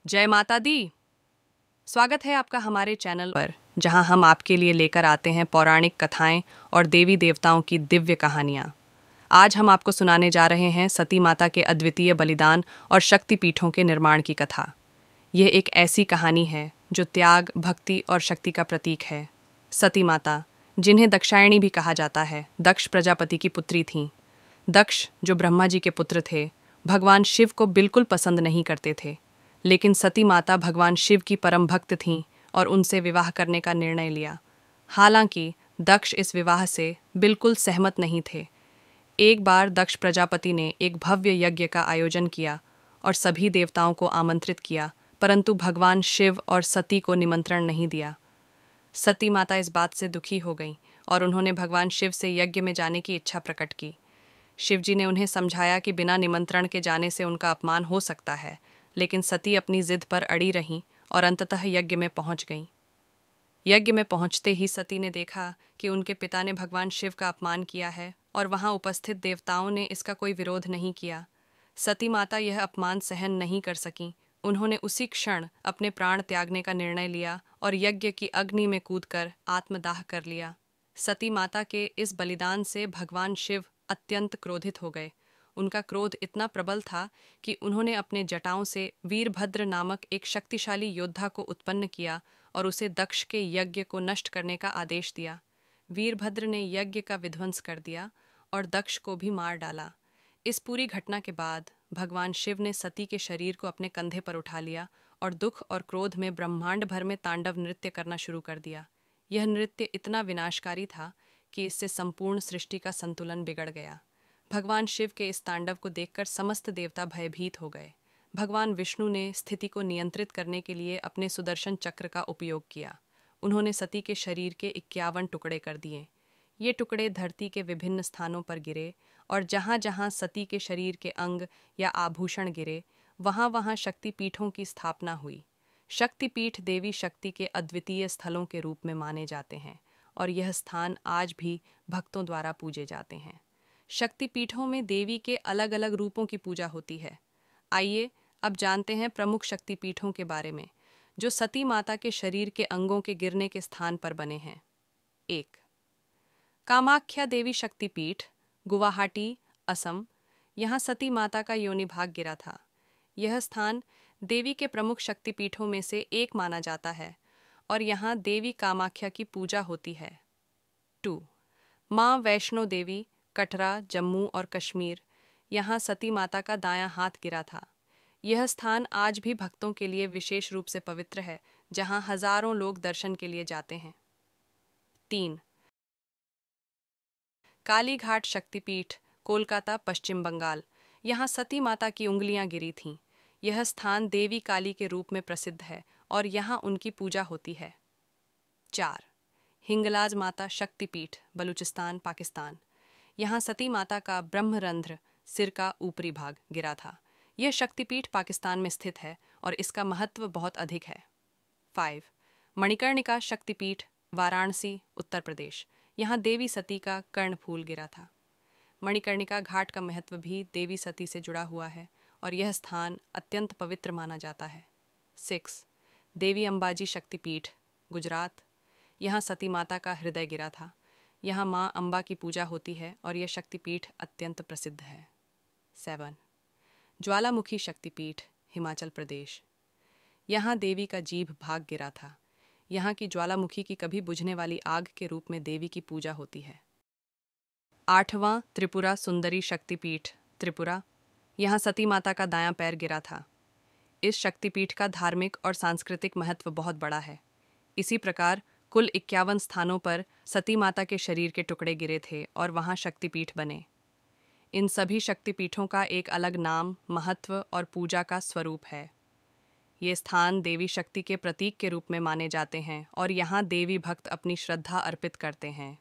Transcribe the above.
जय माता दी। स्वागत है आपका हमारे चैनल पर, जहां हम आपके लिए लेकर आते हैं पौराणिक कथाएं और देवी देवताओं की दिव्य कहानियां। आज हम आपको सुनाने जा रहे हैं सती माता के अद्वितीय बलिदान और शक्तिपीठों के निर्माण की कथा। यह एक ऐसी कहानी है जो त्याग, भक्ति और शक्ति का प्रतीक है। सती माता, जिन्हें दक्षायणी भी कहा जाता है, दक्ष प्रजापति की पुत्री थीं। दक्ष, जो ब्रह्मा जी के पुत्र थे, भगवान शिव को बिल्कुल पसंद नहीं करते थे, लेकिन सती माता भगवान शिव की परम भक्त थीं और उनसे विवाह करने का निर्णय लिया। हालांकि दक्ष इस विवाह से बिल्कुल सहमत नहीं थे। एक बार दक्ष प्रजापति ने एक भव्य यज्ञ का आयोजन किया और सभी देवताओं को आमंत्रित किया, परंतु भगवान शिव और सती को निमंत्रण नहीं दिया। सती माता इस बात से दुखी हो गईं और उन्होंने भगवान शिव से यज्ञ में जाने की इच्छा प्रकट की। शिवजी ने उन्हें समझाया कि बिना निमंत्रण के जाने से उनका अपमान हो सकता है, लेकिन सती अपनी जिद पर अड़ी रहीं और अंततः यज्ञ में पहुंच गईं। यज्ञ में पहुंचते ही सती ने देखा कि उनके पिता ने भगवान शिव का अपमान किया है और वहां उपस्थित देवताओं ने इसका कोई विरोध नहीं किया। सती माता यह अपमान सहन नहीं कर सकीं। उन्होंने उसी क्षण अपने प्राण त्यागने का निर्णय लिया और यज्ञ की अग्नि में कूदकर आत्मदाह कर लिया। सती माता के इस बलिदान से भगवान शिव अत्यंत क्रोधित हो गए। उनका क्रोध इतना प्रबल था कि उन्होंने अपने जटाओं से वीरभद्र नामक एक शक्तिशाली योद्धा को उत्पन्न किया और उसे दक्ष के यज्ञ को नष्ट करने का आदेश दिया। वीरभद्र ने यज्ञ का विध्वंस कर दिया और दक्ष को भी मार डाला। इस पूरी घटना के बाद भगवान शिव ने सती के शरीर को अपने कंधे पर उठा लिया और दुख और क्रोध में ब्रह्मांड भर में तांडव नृत्य करना शुरू कर दिया। यह नृत्य इतना विनाशकारी था कि इससे संपूर्ण सृष्टि का संतुलन बिगड़ गया। भगवान शिव के इस तांडव को देखकर समस्त देवता भयभीत हो गए। भगवान विष्णु ने स्थिति को नियंत्रित करने के लिए अपने सुदर्शन चक्र का उपयोग किया। उन्होंने सती के शरीर के 51 टुकड़े कर दिए। ये टुकड़े धरती के विभिन्न स्थानों पर गिरे और जहाँ जहाँ सती के शरीर के अंग या आभूषण गिरे, वहाँ वहाँ शक्तिपीठों की स्थापना हुई। शक्तिपीठ देवी शक्ति के अद्वितीय स्थलों के रूप में माने जाते हैं और यह स्थान आज भी भक्तों द्वारा पूजे जाते हैं। शक्तिपीठों में देवी के अलग अलग रूपों की पूजा होती है। आइए अब जानते हैं प्रमुख शक्तिपीठों के बारे में, जो सती माता के शरीर के अंगों के गिरने के स्थान पर बने हैं। 1. कामाख्या देवी शक्तिपीठ, गुवाहाटी, असम। यहाँ सती माता का योनि भाग गिरा था। यह स्थान देवी के प्रमुख शक्तिपीठों में से एक माना जाता है और यहाँ देवी कामाख्या की पूजा होती है। 2. माँ वैष्णो देवी, कटरा, जम्मू और कश्मीर। यहाँ सती माता का दायां हाथ गिरा था। यह स्थान आज भी भक्तों के लिए विशेष रूप से पवित्र है, जहाँ हजारों लोग दर्शन के लिए जाते हैं। 3. कालीघाट शक्तिपीठ, कोलकाता, पश्चिम बंगाल। यहाँ सती माता की उंगलियां गिरी थीं। यह स्थान देवी काली के रूप में प्रसिद्ध है और यहाँ उनकी पूजा होती है। 4. हिंगलाज माता शक्तिपीठ, बलूचिस्तान, पाकिस्तान। यहाँ सती माता का ब्रह्मरंध्र, सिर का ऊपरी भाग, गिरा था। यह शक्तिपीठ पाकिस्तान में स्थित है और इसका महत्व बहुत अधिक है। 5. मणिकर्णिका शक्तिपीठ, वाराणसी, उत्तर प्रदेश। यहाँ देवी सती का कर्णफूल गिरा था। मणिकर्णिका घाट का महत्व भी देवी सती से जुड़ा हुआ है और यह स्थान अत्यंत पवित्र माना जाता है। 6. देवी अंबाजी शक्तिपीठ, गुजरात। यहाँ सती माता का हृदय गिरा था। यहाँ माँ अम्बा की पूजा होती है और यह शक्तिपीठ अत्यंत प्रसिद्ध है। 7. ज्वालामुखी शक्तिपीठ, हिमाचल प्रदेश। यहाँ देवी का जीभ भाग गिरा था। यहाँ की ज्वालामुखी की कभी बुझने वाली आग के रूप में देवी की पूजा होती है। 8वां त्रिपुरा सुंदरी शक्तिपीठ, त्रिपुरा। यहाँ सती माता का दायां पैर गिरा था। इस शक्तिपीठ का धार्मिक और सांस्कृतिक महत्व बहुत बड़ा है। इसी प्रकार कुल 51 स्थानों पर सती माता के शरीर के टुकड़े गिरे थे और वहाँ शक्तिपीठ बने। इन सभी शक्तिपीठों का एक अलग नाम, महत्व और पूजा का स्वरूप है। ये स्थान देवी शक्ति के प्रतीक के रूप में माने जाते हैं और यहाँ देवी भक्त अपनी श्रद्धा अर्पित करते हैं।